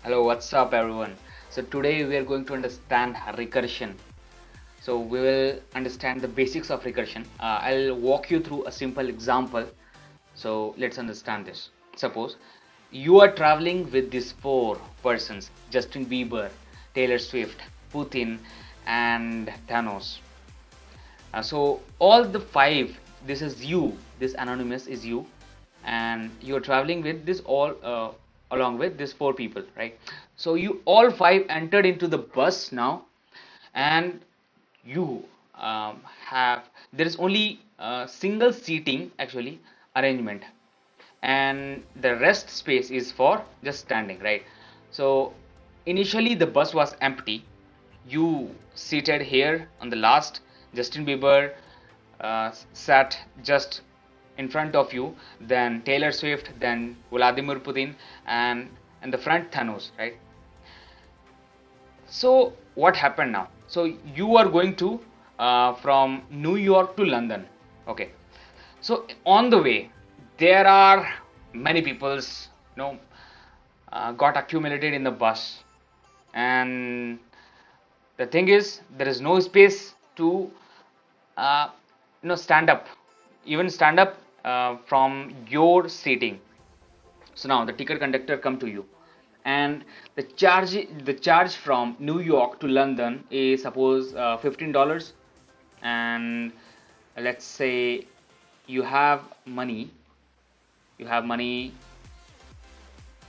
Hello, what's up, everyone? So, today we are going to understand recursion. So, we will understand the basics of recursion. I'll walk you through a simple example. So, let's understand this. Suppose you are traveling with these four persons: Justin Bieber, Taylor Swift, Putin, and Thanos. So, all the five, this is you, this anonymous is you, and you're traveling with this all along with these four people, right? So you all five entered into the bus now, and you have there is only single seating actually arrangement, and the rest space is for just standing, right? So initially the bus was empty. You seated here on the last. Justin Bieber sat just in front of you, then Taylor Swift, then Vladimir Putin, and in the front Thanos, right? So what happened now? So you are going to from New York to London. Okay. So on the way, there are many people's got accumulated in the bus, and the thing is there is no space to uh, stand up, even stand up from your seating. So now the ticket conductor come to you, and the charge from New York to London is suppose $15, and let's say you have money, you have money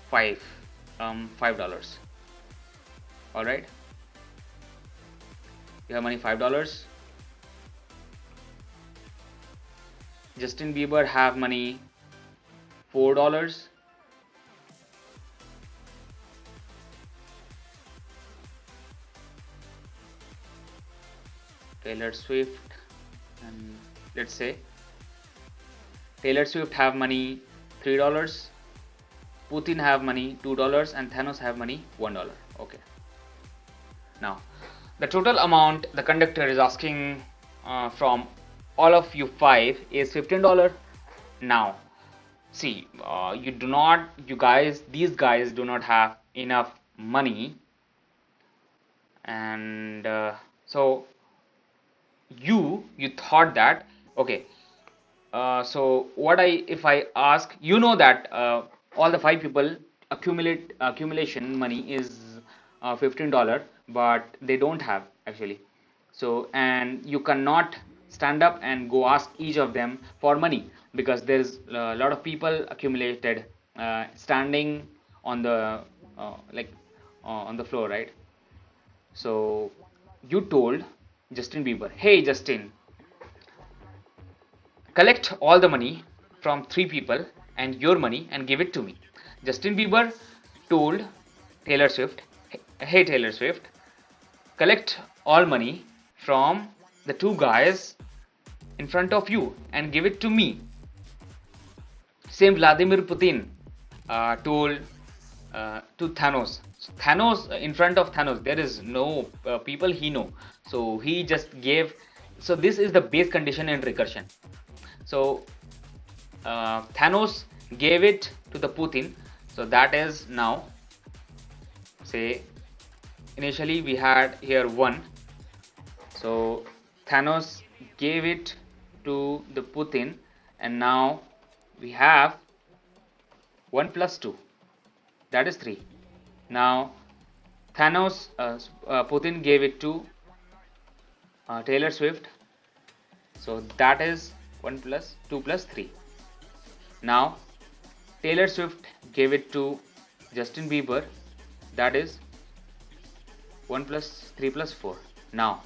five $5. All right, you have money $5. Justin Bieber have money $4. Taylor Swift, and let's say Taylor Swift have money $3, Putin have money $2, and Thanos have money $1. Okay. Now, the total amount the conductor is asking from all of you five is $15. Now, see, these guys do not have enough money, and so you thought that, okay. So what if I ask, that all the five people accumulation money is $15, but they don't have actually. So, and you cannot stand up and go ask each of them for money, because there's a lot of people accumulated standing on the on the floor, right? So you told Justin Bieber, hey Justin, collect all the money from three people and your money and give it to me. Justin Bieber told Taylor Swift, hey Taylor Swift, collect all money from the two guys in front of you and give it to me. Same Vladimir Putin told to Thanos. So Thanos, in front of Thanos, there is no people he know. So he just gave. So this is the base condition in recursion. So Thanos gave it to the Putin. So that is now, say, initially we had here 1. So Thanos gave it to the Putin, and now we have 1 plus 2, that is 3. Now Putin gave it to Taylor Swift, so that is 1 plus 2 plus 3. Now Taylor Swift gave it to Justin Bieber, that is 1 plus 3 plus 4. Now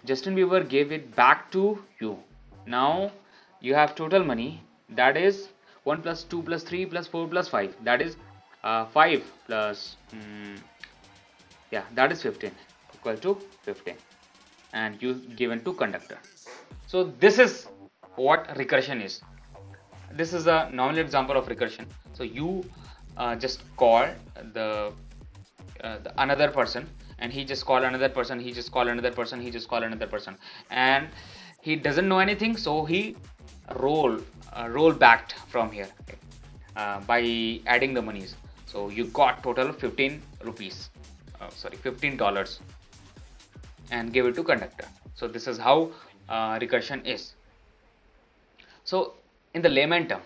Justin Bieber gave it back to you. Now you have total money, that is 1 plus 2 plus 3 plus 4 plus 5, that is 5 plus yeah, that is 15, equal to 15, and you given to conductor. So this is what recursion is. This is a normal example of recursion. So you just call the another person, and he just call another person, he just call another person, he just call another person, and he doesn't know anything, so he roll back from here, okay, by adding the monies. So you got total 15 rupees, $15, and give it to conductor. So this is how recursion is. So in the layman term,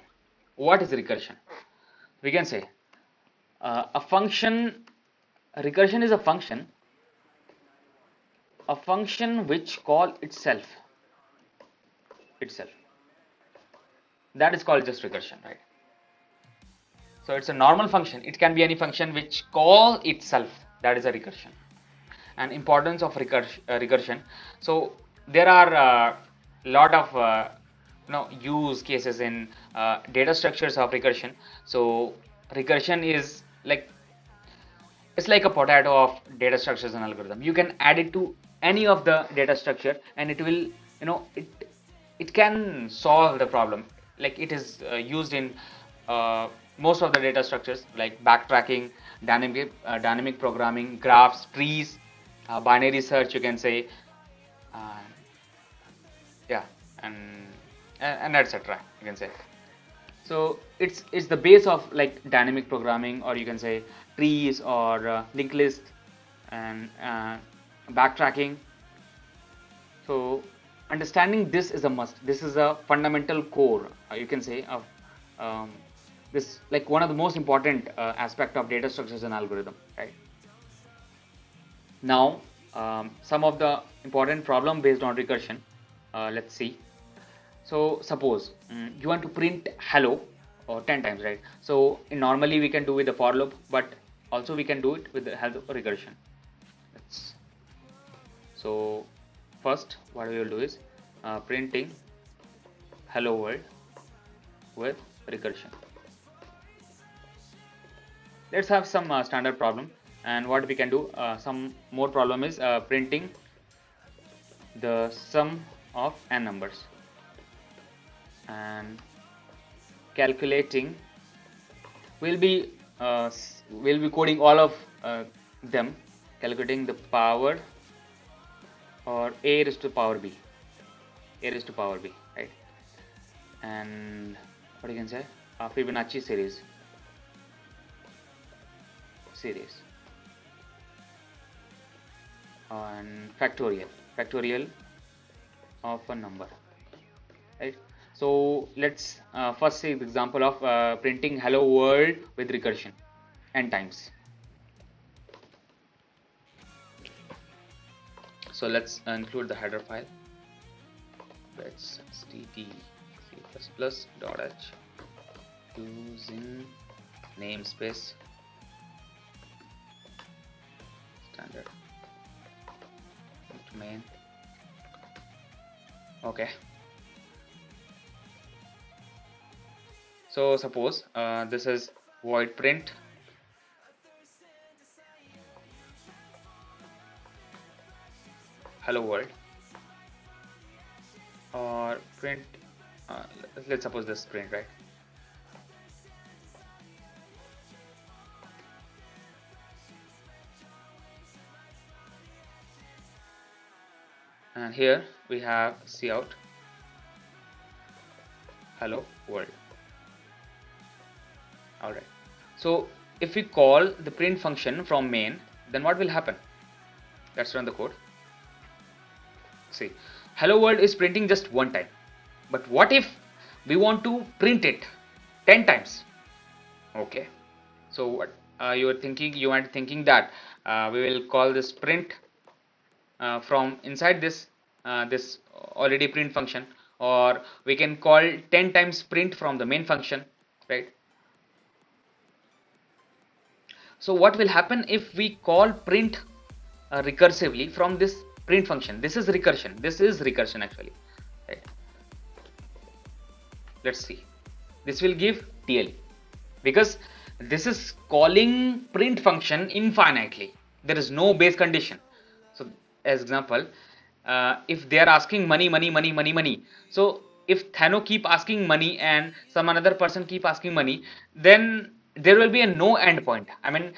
what is recursion? We can say a function, recursion is a function which call itself. That is called just recursion, right? So it's a normal function. It can be any function which call itself. That is a recursion. And importance of recursion. So there are a lot of use cases in data structures of recursion. So recursion is like, it's like a potato of data structures and algorithm. You can add it to any of the data structure and it will, it can solve the problem. Like it is used in most of the data structures like backtracking, dynamic programming, graphs, trees, binary search, you can say, uh, yeah, and etc. You can say. So it's the base of like dynamic programming, or you can say trees or linked list and backtracking. So understanding this is a must. This is a fundamental core, you can say, of this, like one of the most important aspect of data structures and algorithm, right? Now some of the important problem based on recursion, let's see. So suppose you want to print hello or 10 times, right? So normally we can do with the for loop, but also we can do it with the help of recursion. So first what we will do is printing hello world with recursion. Let's have some standard problem, and what we can do, some more problem is printing the sum of n numbers and calculating. We'll be coding all of them, calculating the power or a raised to power b, right? And what you can say, Fibonacci series and factorial of a number, right? So let's first see the example of printing hello world with recursion n times. So let's include the header file. Let's std c++.h using namespace standard main. Okay. So suppose this is void print hello world, or print let's suppose this print, right? And here we have cout hello world. Alright, so if we call the print function from main, then what will happen? Let's run the code. See, hello world is printing just one time, but what if we want to print it 10 times? Okay, so what you are thinking that we will call this print from inside this this already print function, or we can call 10 times print from the main function, right? So what will happen if we call print recursively from this print function? This is recursion actually, right? Let's see, this will give TL because this is calling print function infinitely. There is no base condition. So as example, if they are asking money, so if Thano keep asking money and some another person keep asking money, then there will be a no end point. I mean,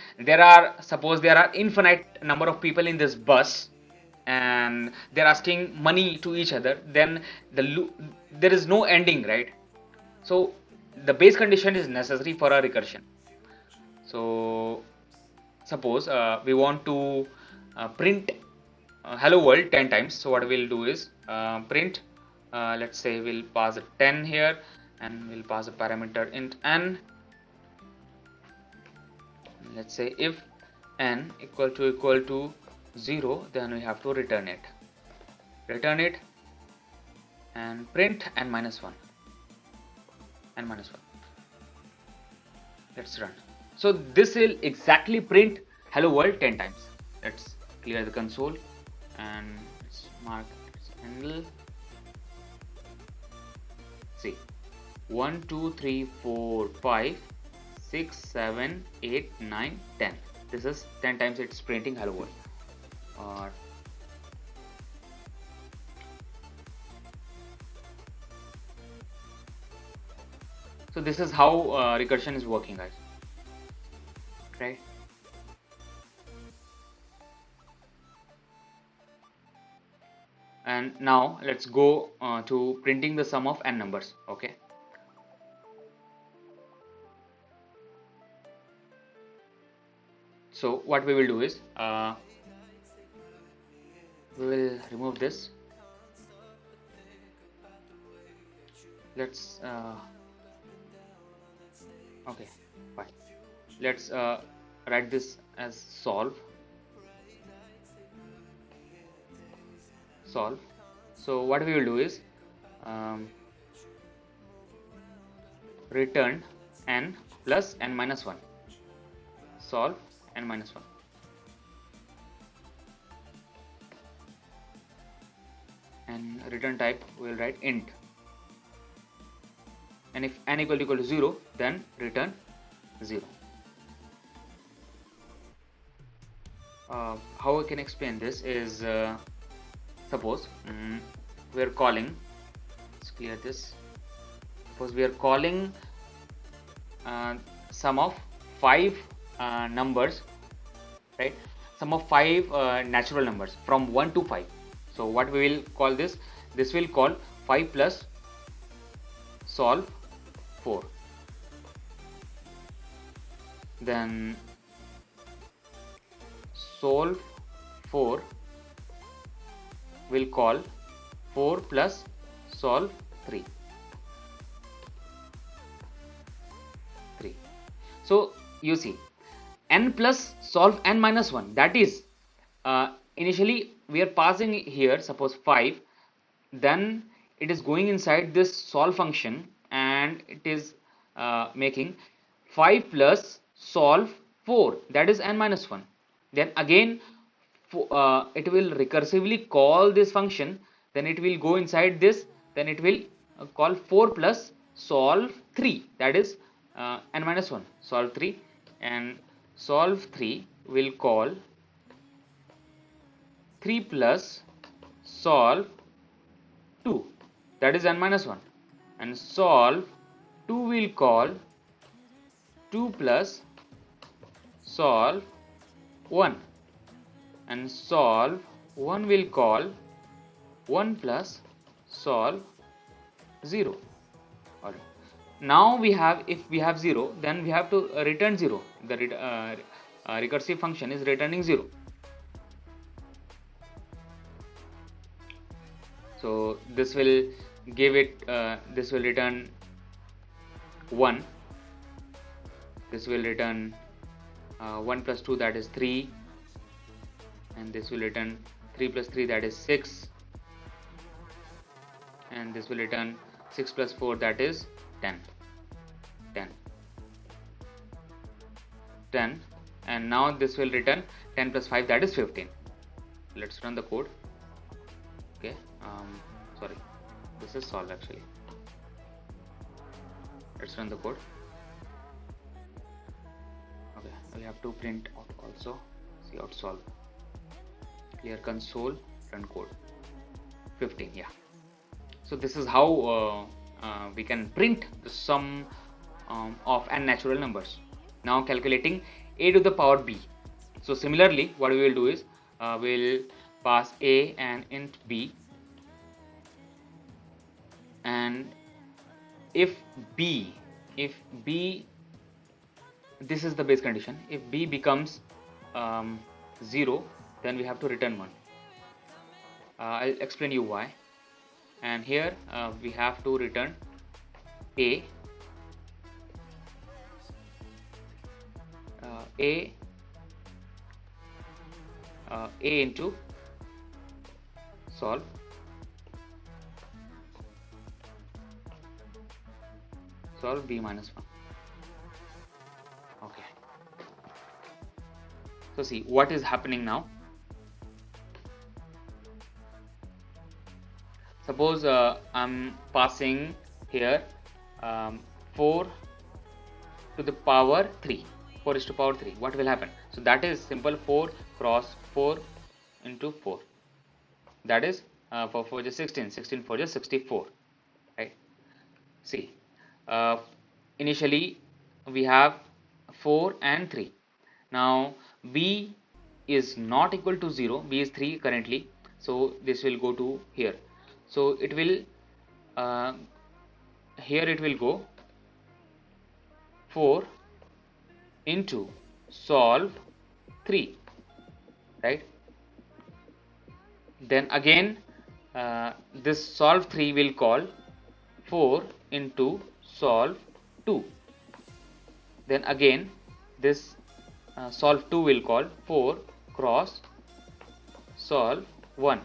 suppose there are infinite number of people in this bus and they're asking money to each other, then there is no ending, right? So the base condition is necessary for a recursion. So suppose we want to print hello world 10 times. So what we'll do is print, let's say we'll pass a 10 here, and we'll pass a parameter int n. Let's say if n equal to 0, then we have to return it and print n minus 1. Let's run. So this will exactly print hello world 10 times. Let's clear the console and let's mark its handle. See, 1 2 3 4 5 6 7 8 9 10. This is 10 times it's printing hello world. So this is how recursion is working, guys, right? And now let's go to printing the sum of n numbers. Okay, so what we will do is we will remove this. Let's okay, fine. Let's write this as solve. So what we will do is return n plus n minus 1. Solve n minus 1. And return type we will write int. And if n equal to 0, then return 0. How I can explain this is suppose we are calling, let's clear this. Suppose we are calling sum of 5 numbers, right? Sum of 5 natural numbers from 1 to 5. So what we will call this? This will call 5 plus solve 4. Then solve 4 will call 4 plus solve 3. So you see, n plus solve n minus 1, that is initially we are passing here, suppose 5, then it is going inside this solve function and it is making 5 plus solve 4, that is n minus 1. Then again it will recursively call this function, then it will go inside this, then it will call 4 plus solve 3, that is n minus 1, solve 3, and solve 3 will call 3 plus solve 2, that is n minus 1, and solve 2 will call 2 plus solve 1, and solve 1 will call 1 plus solve 0. Alright. Now we have, if we have 0, then we have to return 0. The recursive function is returning 0. So this will give it, this will return 1. This will return 1 plus 2, that is 3. And this will return 3 plus 3, that is 6. And this will return 6 plus 4, that is 10. And now this will return 10 plus 5, that is 15. Let's run the code. Okay, sorry, this is solve actually. Let's run the code. Okay, we have to print out also. See out solve. Clear console, run code. 15, yeah. So this is how we can print the sum of n natural numbers. Now calculating a to the power b. So similarly, what we will do is we'll pass a and int b, and if b this is the base condition. If b becomes 0, then we have to return 1. I'll explain you why. And here we have to return a a a into solve b minus 1. Okay, so see what is happening now. Suppose I'm passing here 4 to the power 3. 4 is to power 3. What will happen? So that is simple, 4 cross 4 into 4. That is 4 4 is 16, 16 4 is 64. Right? See, initially we have 4 and 3. Now b is not equal to 0. B is 3 currently. So this will go to here. So it will here it will go 4 into solve 3, right? Then again this solve 3 will call 4 into solve 2. Then again this solve 2 will call 4 cross solve 1,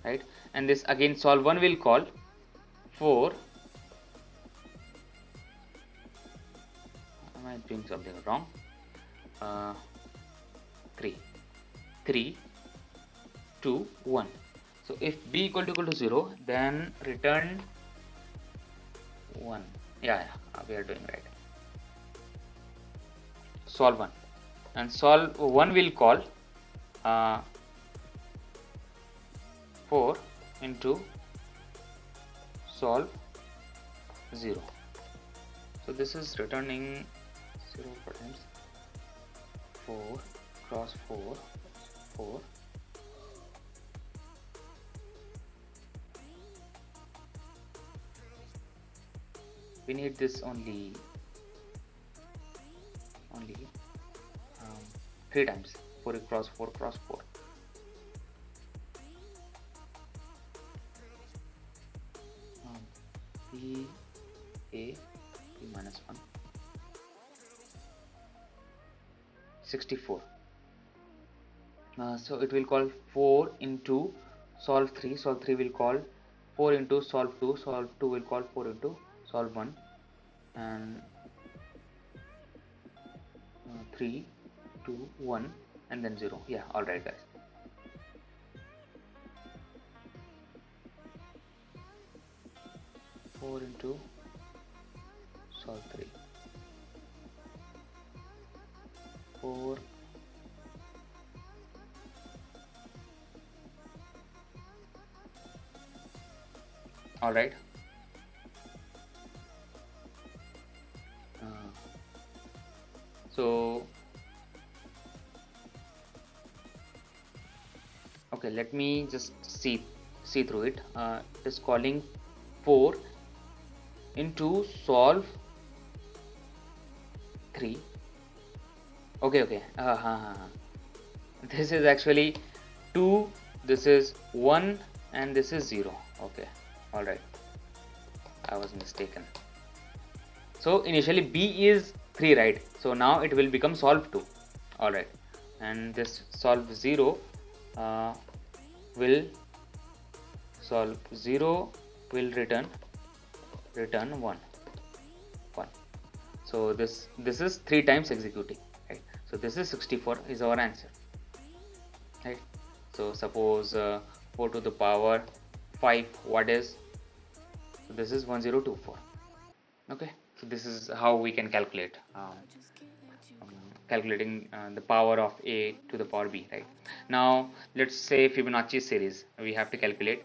right? And this again solve 1 will call 4. Am I doing something wrong? 3 2 1. So if b equal to 0, then return 1. Yeah, we are doing right. Solve 1, and solve 1 will call 4 into solve 0. So this is returning 0 times 4 cross 4 4. We need this only 3 times. 4 cross 4 cross 4. B a b minus 1 64. So it will call 4 into solve 3. Solve 3 will call 4 into solve 2. Solve 2 will call 4 into solve 1, and 3 2 1 and then 0. Yeah, all right guys. Four into solve 3 4 all right. So okay, let me just see through it. It is calling 4 into solve 3. Okay. This is actually 2, this is 1, and this is 0. Okay, all right, I was mistaken. So initially b is 3, right? So now it will become solve 2. All right, and this solve 0 will solve 0 will return 1. So this is 3 times executing, right? So this is 64 is our answer, right? So suppose 4 to the power 5, what is, so this is 1024. Okay, so this is how we can calculate calculating the power of a to the power b, right? Now let's say Fibonacci series we have to calculate.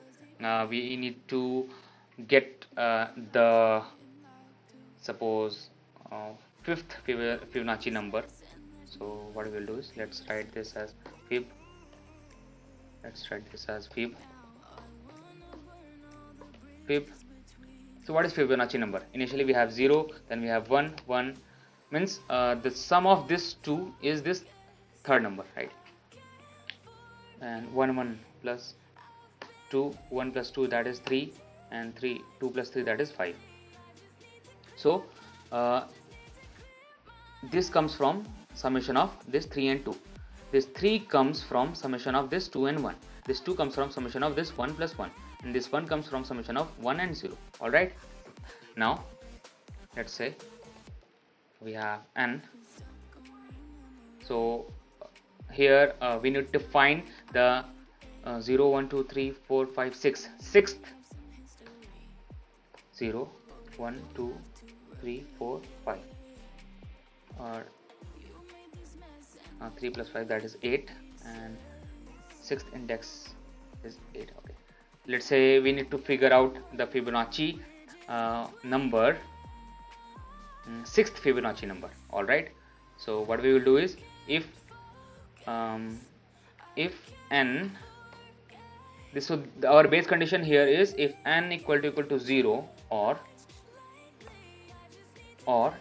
We need to get the suppose fifth Fibonacci number. So what we will do is, let's write this as fib. So what is Fibonacci number? Initially we have 0, then we have 1 1, means the sum of this 2 is this third number, right? And 1 plus 2, 1 plus 2, that is 3, and 3, 2 plus 3, that is 5. So this comes from summation of this 3 and 2. This 3 comes from summation of this 2 and 1. This 2 comes from summation of this 1 plus 1, and this 1 comes from summation of 1 and 0. Alright, now let's say we have n. So here we need to find the 0, 1, 2, 3, 4, 5, 6, sixth. 0, 1, 2, 3, 4, 5, or 3 plus 5, that is 8, and sixth index is 8. Okay, let's say we need to figure out the Fibonacci number, sixth Fibonacci number. All right, so what we will do is, if n, this would, our base condition here is if n equal to 0 or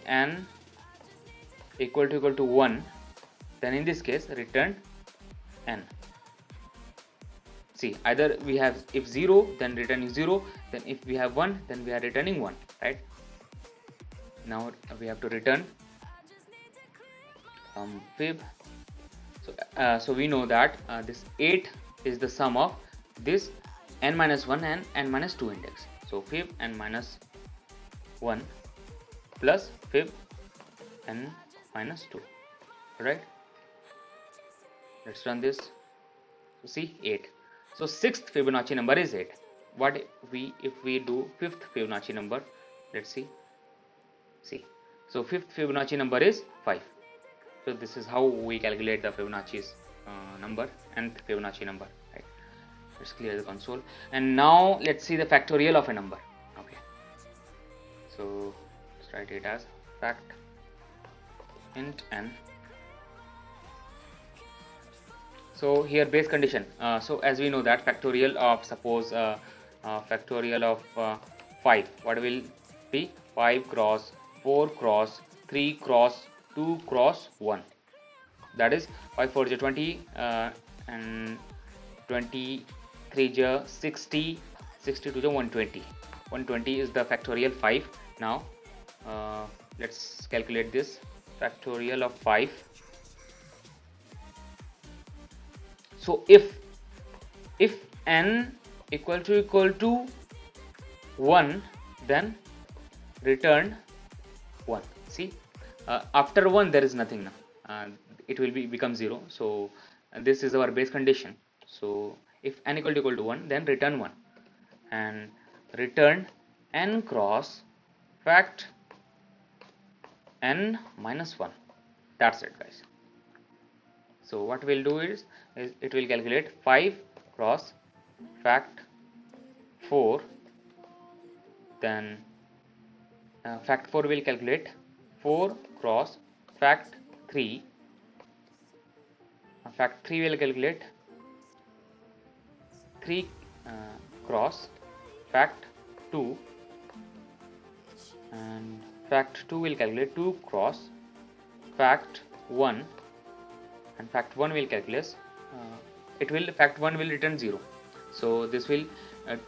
n equal to 1, then in this case return n. See, either we have, if 0 then returning 0, then if we have 1 then we are returning 1, right? Now we have to return fib. So we know that this 8 is the sum of this n minus 1 and n minus 2 index. So fib n minus 1 plus fib n minus 2, right? Let's run this. So see, 8. So sixth Fibonacci number is 8. What if we do fifth Fibonacci number? Let's see. So fifth Fibonacci number is 5. So this is how we calculate the Fibonacci's number, nth Fibonacci number, right? Let's clear the console, and now let's see the factorial of a number. Okay, so let's write it as fact int n. So here base condition. So as we know that factorial of, suppose factorial of 5, what will be? 5 cross 4 cross 3 cross 2 cross 1, that is 5 4 20, and 23 60, 60 to the 120. 120 is the factorial 5. Now let's calculate this factorial of 5. So if n equal to 1, then return 1. See, after 1 there is nothing now, it will become 0. So this is our base condition. So if n equal to 1, then return 1, and return n cross fact n minus 1. That's it, guys. So what we'll do is it will calculate 5 cross fact 4, then fact 4 will calculate 4 cross fact 3, fact 3 will calculate 3 cross fact 2, and fact 2 will calculate 2 cross fact 1, and fact 1 will calculate fact 1 will return 0. So this will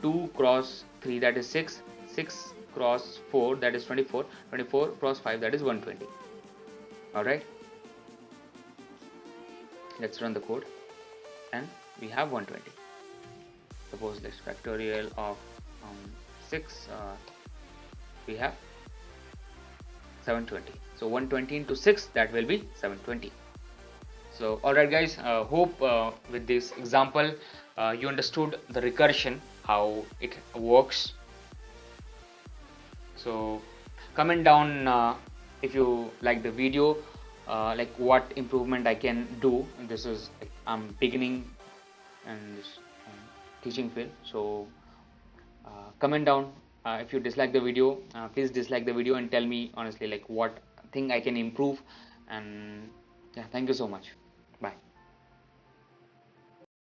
2 cross 3, that is 6, 6 cross 4, that is 24, 24 cross 5, that is 120. Alright, let's run the code, and we have 120. Suppose this factorial of 6, we have 720. So 120 into 6, that will be 720. So alright guys, hope with this example you understood the recursion, how it works. So comment down if you like the video, like what improvement I can do. This is, I'm beginning in this teaching field, so comment down. If you dislike the video, please dislike the video and tell me honestly like what thing I can improve. And yeah, thank you so much.